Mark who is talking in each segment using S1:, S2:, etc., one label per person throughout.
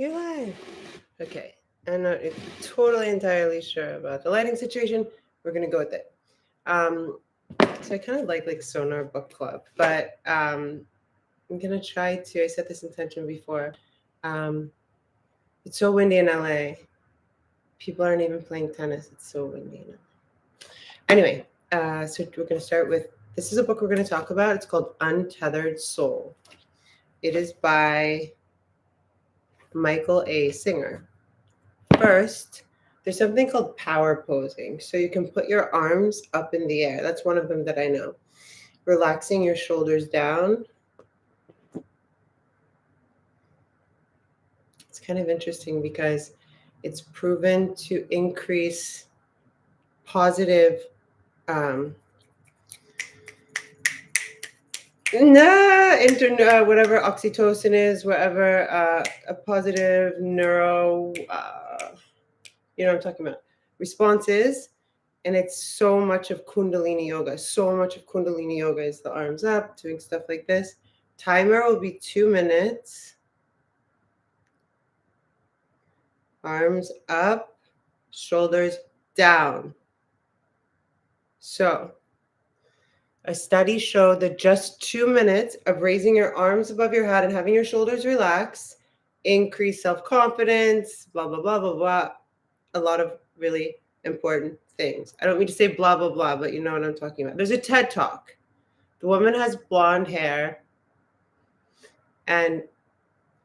S1: You're live. Okay. I'm not totally entirely sure about the lighting situation. We're gonna go with it. So I kind of like Sonar Book Club, but I'm gonna try to. I set this intention before. Um, it's so windy in LA. People aren't even playing tennis. It's so windy in LA. Anyway, so we're gonna start with. This is a book we're gonna talk about. It's called Untethered Soul. It is by Michael A. Singer. First, there's something called power posing. So you can put your arms up in the air. That's one of them that I know. Relaxing your shoulders down. It's kind of interesting because it's proven to increase positive whatever oxytocin is, whatever a positive neuro you know what I'm talking about, responses. And it's so much of Kundalini yoga. So much of Kundalini yoga is the arms up, doing stuff like this. Timer will be 2 minutes. Arms up, shoulders down. So a study showed that just 2 minutes of raising your arms above your head and having your shoulders relax increase self-confidence, blah, blah, blah, blah, blah. A lot of really important things. I don't mean to say blah, blah, blah, but you know what I'm talking about. There's a TED Talk. The woman has blonde hair, and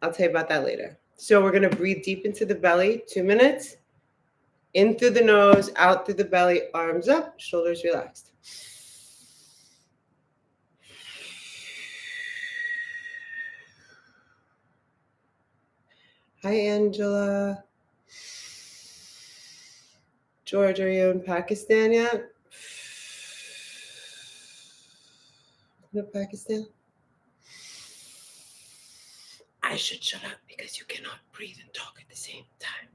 S1: I'll tell you about that later. So we're going to breathe deep into the belly, 2 minutes. In through the nose, out through the belly, arms up, shoulders relaxed. Hi, Angela. George, are you in Pakistan yet? No, Pakistan? I should shut up because you cannot breathe and talk at the same time.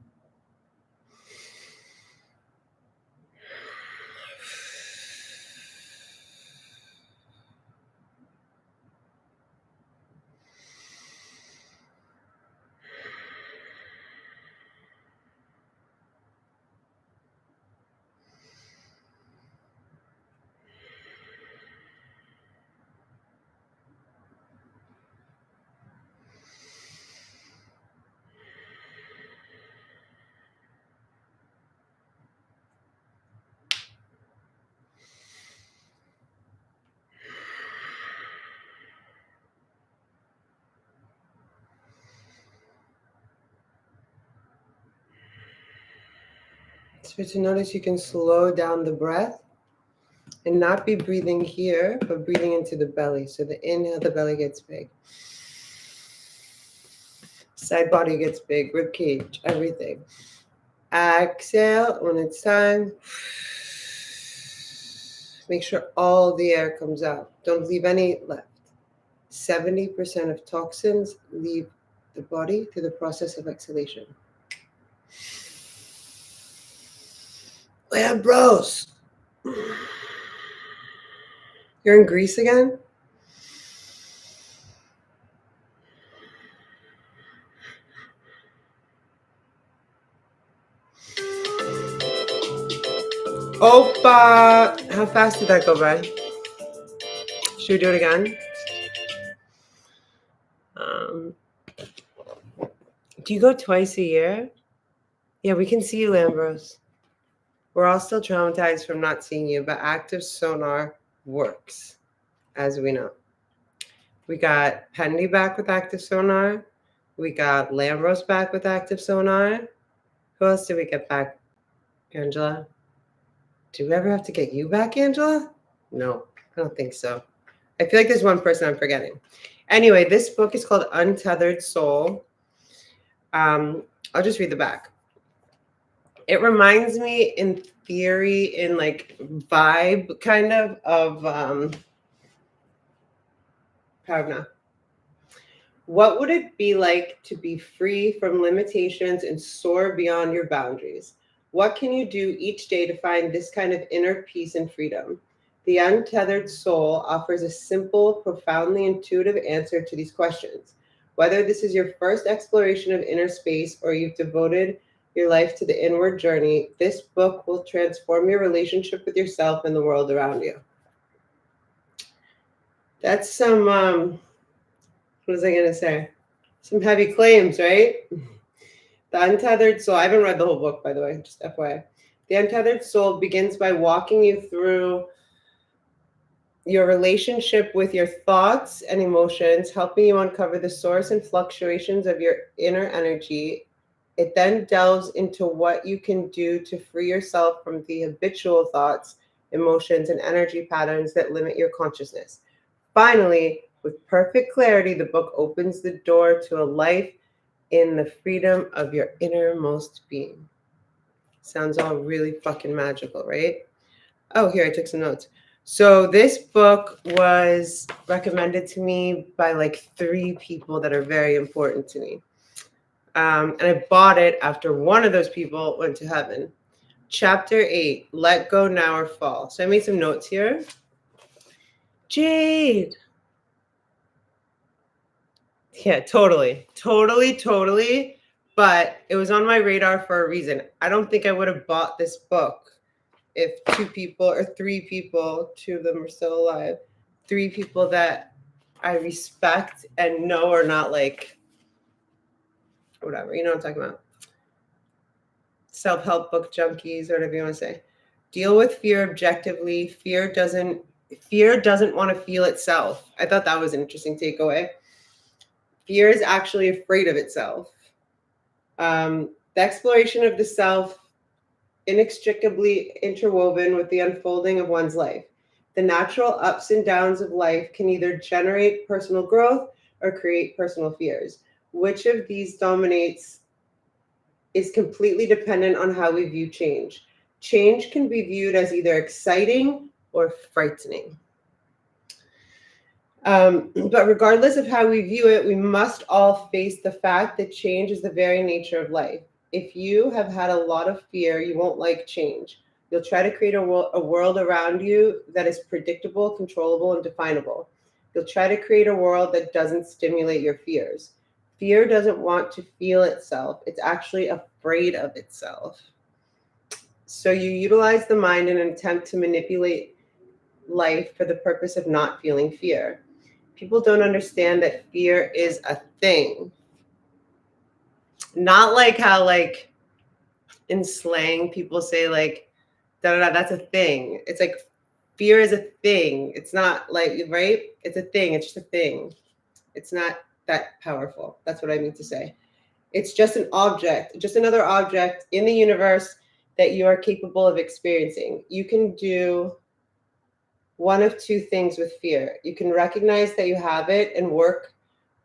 S1: So to notice you can slow down the breath and not be breathing here, but breathing into the belly. So the inhale, the belly gets big. Side body gets big, rib cage, everything. Exhale when it's time. Make sure all the air comes out. Don't leave any left. 70% of toxins leave the body through the process of exhalation. Lambros! You're in Greece again? Opa! How fast did that go by? Should we do it again? Do you go twice a year? Yeah, we can see you, Lambros. We're all still traumatized from not seeing you, but active sonar works, as we know. We got Pendy back with active sonar. We got Lambros back with active sonar. Who else did we get back? Angela? Do we ever have to get you back, Angela? No, I don't think so. I feel like there's one person I'm forgetting. Anyway, this book is called Untethered Soul. I'll just read the back. It reminds me in theory, in like vibe kind of Pavna. What would it be like to be free from limitations and soar beyond your boundaries? What can you do each day to find this kind of inner peace and freedom? The Untethered Soul offers a simple, profoundly intuitive answer to these questions. Whether this is your first exploration of inner space or you've devoted your life to the inward journey, this book will transform your relationship with yourself and the world around you. That's some, what was I going to say? Some heavy claims, right? The Untethered Soul, I haven't read the whole book, by the way, just FYI. The Untethered Soul begins by walking you through your relationship with your thoughts and emotions, helping you uncover the source and fluctuations of your inner energy. It then delves into what you can do to free yourself from the habitual thoughts, emotions, and energy patterns that limit your consciousness. Finally, with perfect clarity, the book opens the door to a life in the freedom of your innermost being. Sounds all really fucking magical, right? Oh, here, I took some notes. So this book was recommended to me by like 3 people that are very important to me. And I bought it after one of those people went to heaven. Chapter 8, Let Go Now or Fall. So I made some notes here. Jade. Yeah, totally. But it was on my radar for a reason. I don't think I would have bought this book if 2 people or 3 people, 2 of them are still alive, 3 people that I respect and know are not like, whatever, you know what I'm talking about. Self-help book junkies or whatever you want to say. Deal with fear objectively. Fear doesn't want to feel itself. I thought that was an interesting takeaway. Fear is actually afraid of itself. The exploration of the self inextricably interwoven with the unfolding of one's life. The natural ups and downs of life can either generate personal growth or create personal fears. Which of these dominates is completely dependent on how we view change. Change can be viewed as either exciting or frightening. But regardless of how we view it, we must all face the fact that change is the very nature of life. If you have had a lot of fear, you won't like change. You'll try to create a world around you that is predictable, controllable, and definable. You'll try to create a world that doesn't stimulate your fears. Fear doesn't want to feel itself. It's actually afraid of itself. So you utilize the mind in an attempt to manipulate life for the purpose of not feeling fear. People don't understand that fear is a thing. Not like how, like, in slang, people say, like, da da da, that's a thing. It's like fear is a thing. It's not like, right? It's a thing. It's just a thing. It's not that powerful. That's what I mean to say. It's just an object, just another object in the universe that you are capable of experiencing. You can do one of 2 things with fear. You can recognize that you have it and work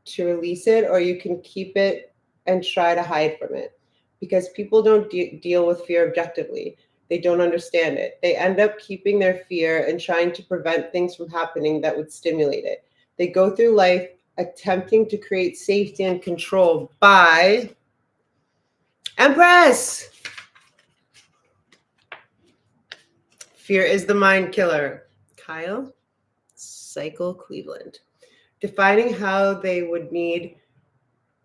S1: to release it, or you can keep it and try to hide from it. Because people don't deal with fear objectively. They don't understand it. They end up keeping their fear and trying to prevent things from happening that would stimulate it. They go through life attempting to create safety and control by Empress. Fear is the mind killer. Kyle, Cycle Cleveland. Defining how they would need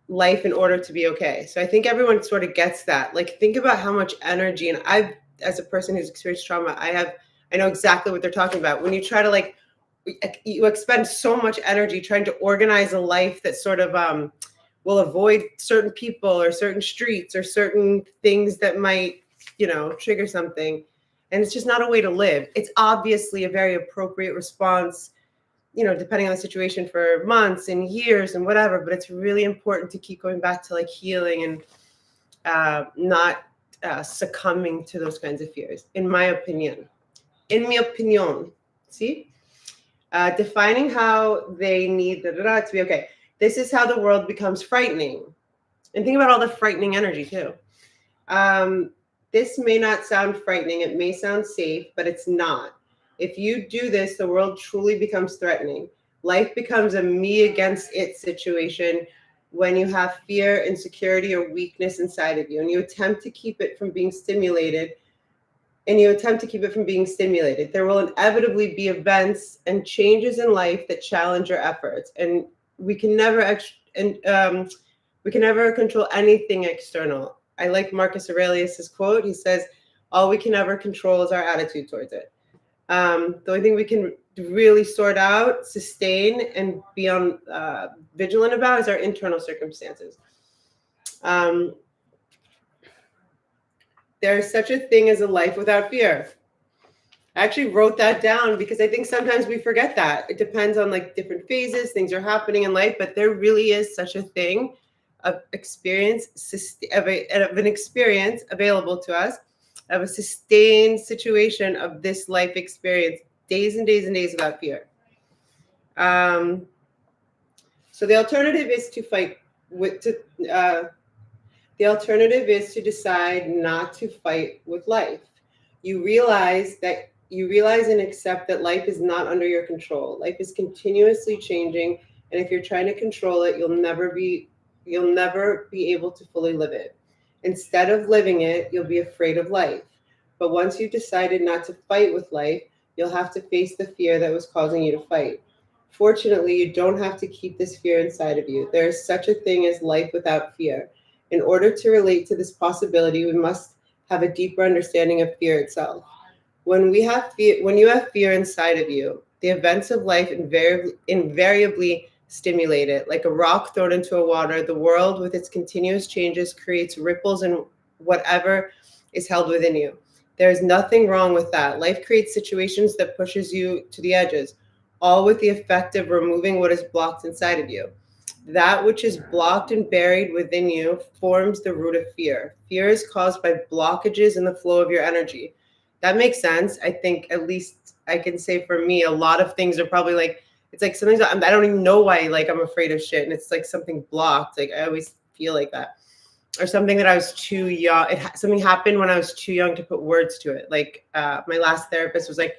S1: life in order to be okay. So I think everyone sort of gets that. Like, think about how much energy, and I've, as a person who's experienced trauma, I know exactly what they're talking about. When you try to, like, you expend so much energy trying to organize a life that sort of will avoid certain people or certain streets or certain things that might, trigger something. And it's just not a way to live. It's obviously a very appropriate response, depending on the situation, for months and years and whatever, but it's really important to keep going back to, like, healing and not succumbing to those kinds of fears, in my opinion. See? Defining how they need to be okay. This is how the world becomes frightening. And think about all the frightening energy too. This may not sound frightening. It may sound safe, but it's not. If you do this, the world truly becomes threatening. Life becomes a me against it situation when you have fear, insecurity, or weakness inside of you, and you attempt to keep it from being stimulated. There will inevitably be events and changes in life that challenge your efforts. And we can never we can never control anything external. I like Marcus Aurelius's quote. He says, "All we can ever control is our attitude towards it." The only thing we can really sort out, sustain, and be on vigilant about is our internal circumstances. There is such a thing as a life without fear. I actually wrote that down because I think sometimes we forget that. It depends on like different phases, things are happening in life, but there really is such a thing of experience, of an experience available to us, of a sustained situation of this life experience, days and days and days without fear. So the alternative is to fight with the alternative is to decide not to fight with life. You realize and accept that life is not under your control. Life is continuously changing, and if you're trying to control it, you'll never be able to fully live it. Instead of living it, you'll be afraid of life. But once you've decided not to fight with life, you'll have to face the fear that was causing you to fight. Fortunately, you don't have to keep this fear inside of you. There is such a thing as life without fear. In order to relate to this possibility, we must have a deeper understanding of fear itself. When you have fear inside of you, the events of life invariably stimulate it. Like a rock thrown into a water, the world with its continuous changes creates ripples in whatever is held within you. There is nothing wrong with that. Life creates situations that pushes you to the edges, all with the effect of removing what is blocked inside of you. That which is blocked and buried within you forms the root of fear. Fear is caused by blockages in the flow of your energy. That makes sense. I think, at least I can say for me, a lot of things are probably like, it's like sometimes I don't even know why, like I'm afraid of shit, and it's like something blocked. Like I always feel like that, or something that I was too young. Something happened when I was too young to put words to it. Like my last therapist was like,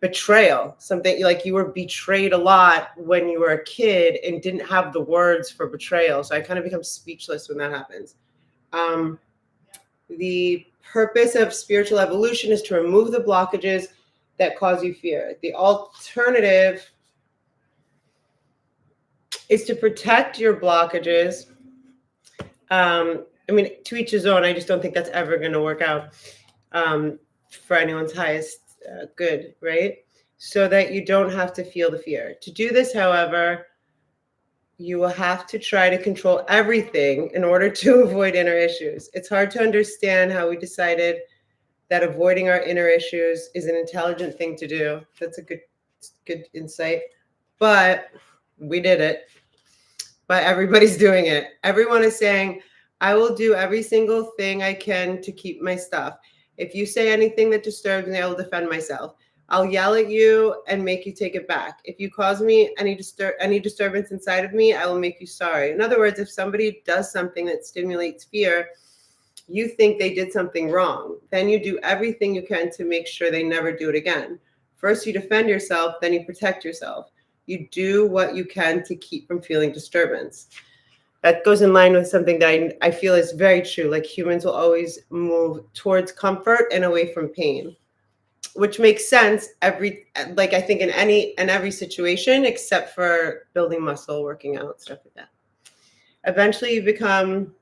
S1: betrayal, something like you were betrayed a lot when you were a kid and didn't have the words for betrayal. So I kind of become speechless when that happens. The purpose of spiritual evolution is to remove the blockages that cause you fear. The alternative is to protect your blockages. I mean, to each his own. I just don't think that's ever going to work out for anyone's highest good, right? So that you don't have to feel the fear. To do this, however, you will have to try to control everything in order to avoid inner issues. It's hard to understand how we decided that avoiding our inner issues is an intelligent thing to do. That's a good insight. But we did it. But everybody's doing it. Everyone is saying, I will do every single thing I can to keep my stuff. If you say anything that disturbs me, I will defend myself. I'll yell at you and make you take it back. If you cause me any disturbance inside of me, I will make you sorry. In other words, if somebody does something that stimulates fear, you think they did something wrong. Then you do everything you can to make sure they never do it again. First, you defend yourself, then you protect yourself. You do what you can to keep from feeling disturbance. That goes in line with something that I feel is very true. Like humans will always move towards comfort and away from pain, which makes sense I think in every situation except for building muscle, working out, stuff like that. Eventually you become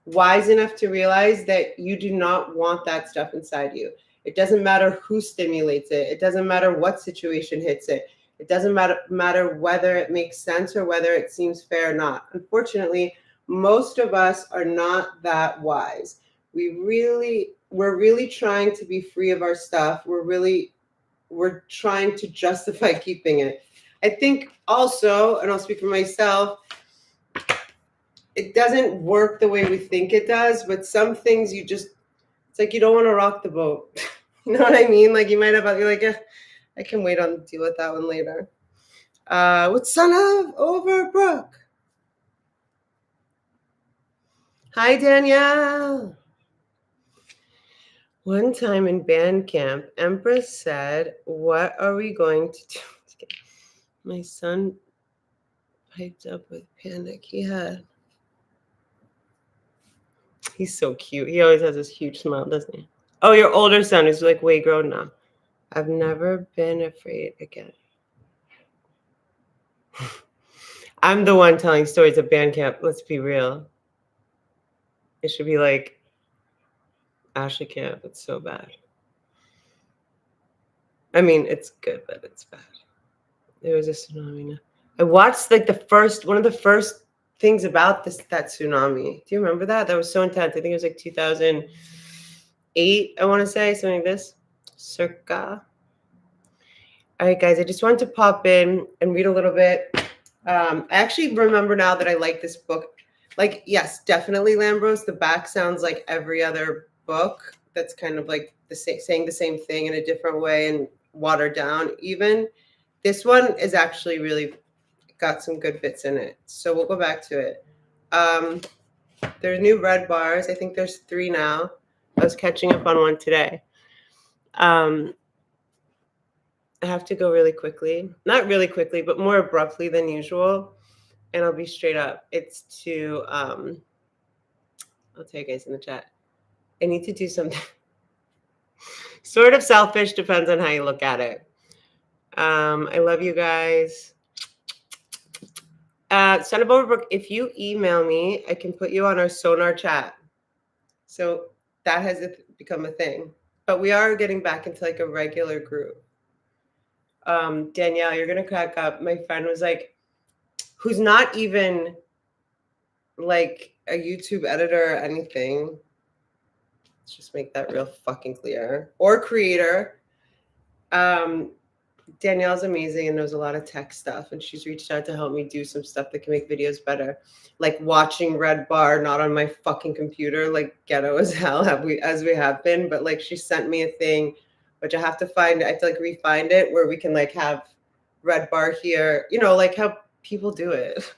S1: wise enough to realize that you do not want that stuff inside you. It doesn't matter who stimulates it. It doesn't matter what situation hits it. It doesn't matter whether it makes sense or whether it seems fair or not. Unfortunately, most of us are not that wise. We're really trying to be free of our stuff. We're trying to justify keeping it. I think also, and I'll speak for myself, it doesn't work the way we think it does, but some things it's like you don't want to rock the boat. You know what I mean? Like you might have, you're like, I can wait on deal with that one later. With Son of Overbrook. Hi, Danielle. One time in band camp, Empress said, what are we going to do? My son piped up with panic. He's so cute. He always has this huge smile, doesn't he? Oh, your older son is like way grown now. I've never been afraid again. I'm the one telling stories at band camp. Let's be real. It should be like Ashley Camp. It's so bad. I mean, it's good, but it's bad. There was a tsunami. I watched like one of the first things about that tsunami. Do you remember that? That was so intense. I think it was like 2008, I want to say, something like this. Circa. All right, guys, I just wanted to pop in and read a little bit. I actually remember now that I like this book. Like, yes, definitely Lambros. The back sounds like every other book that's kind of like saying the same thing in a different way and watered down even. This one is actually really got some good bits in it. So we'll go back to it. There's new red bars. I think there's 3 now. I was catching up on one today. I have to go really quickly. Not really quickly, but more abruptly than usual. And I'll be straight up. It's to, I'll tell you guys in the chat. I need to do something sort of selfish, depends on how you look at it. I love you guys. Son of Overbrook, if you email me, I can put you on our Sonar chat. So that has become a thing. But we are getting back into like a regular group. Danielle, you're going to crack up. My friend was like, who's not even like a YouTube editor or anything. Let's just make that real fucking clear. Or creator. Danielle's amazing and knows a lot of tech stuff, and she's reached out to help me do some stuff that can make videos better, like watching Red Bar not on my fucking computer, like ghetto as hell as we have been. But like she sent me a thing, which I have to find. I have to like re-find it where we can like have Red Bar here, you know, like how people do it.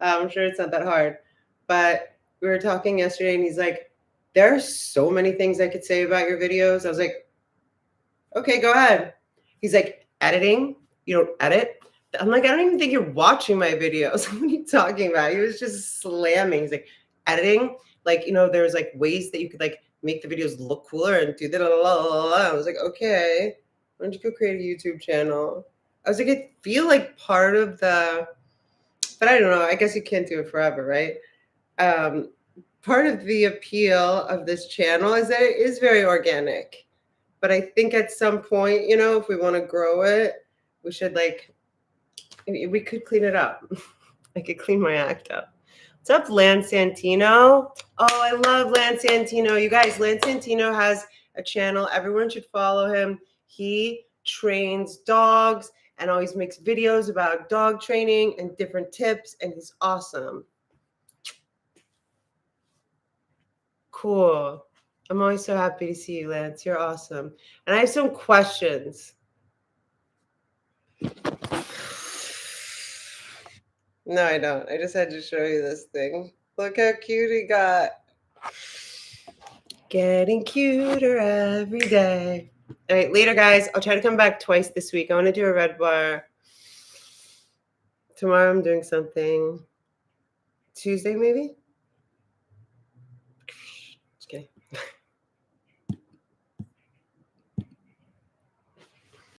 S1: I'm sure it's not that hard, but we were talking yesterday, and he's like, "There are so many things I could say about your videos." I was like, "Okay, go ahead." He's like, editing? You don't edit? I'm like, I don't even think you're watching my videos. What are you talking about? He was just slamming. He's like, editing? Like, you know, there's like ways that you could like make the videos look cooler and do that. I was like, okay, why don't you go create a YouTube channel? I was like, I feel like part of the, but I don't know. I guess you can't do it forever, right? Part of the appeal of this channel is that it is very organic. But I think at some point, you know, if we want to grow it, we should like, we could clean it up. I could clean my act up. What's up, Lance Santino? Oh, I love Lance Santino. You guys, Lance Santino has a channel. Everyone should follow him. He trains dogs and always makes videos about dog training and different tips, and he's awesome. Cool. I'm always so happy to see you, Lance. You're awesome. And I have some questions. No, I don't. I just had to show you this thing. Look how cute he got. Getting cuter every day. All right, later, guys. I'll try to come back twice this week. I want to do a red bar. Tomorrow I'm doing something. Tuesday, maybe?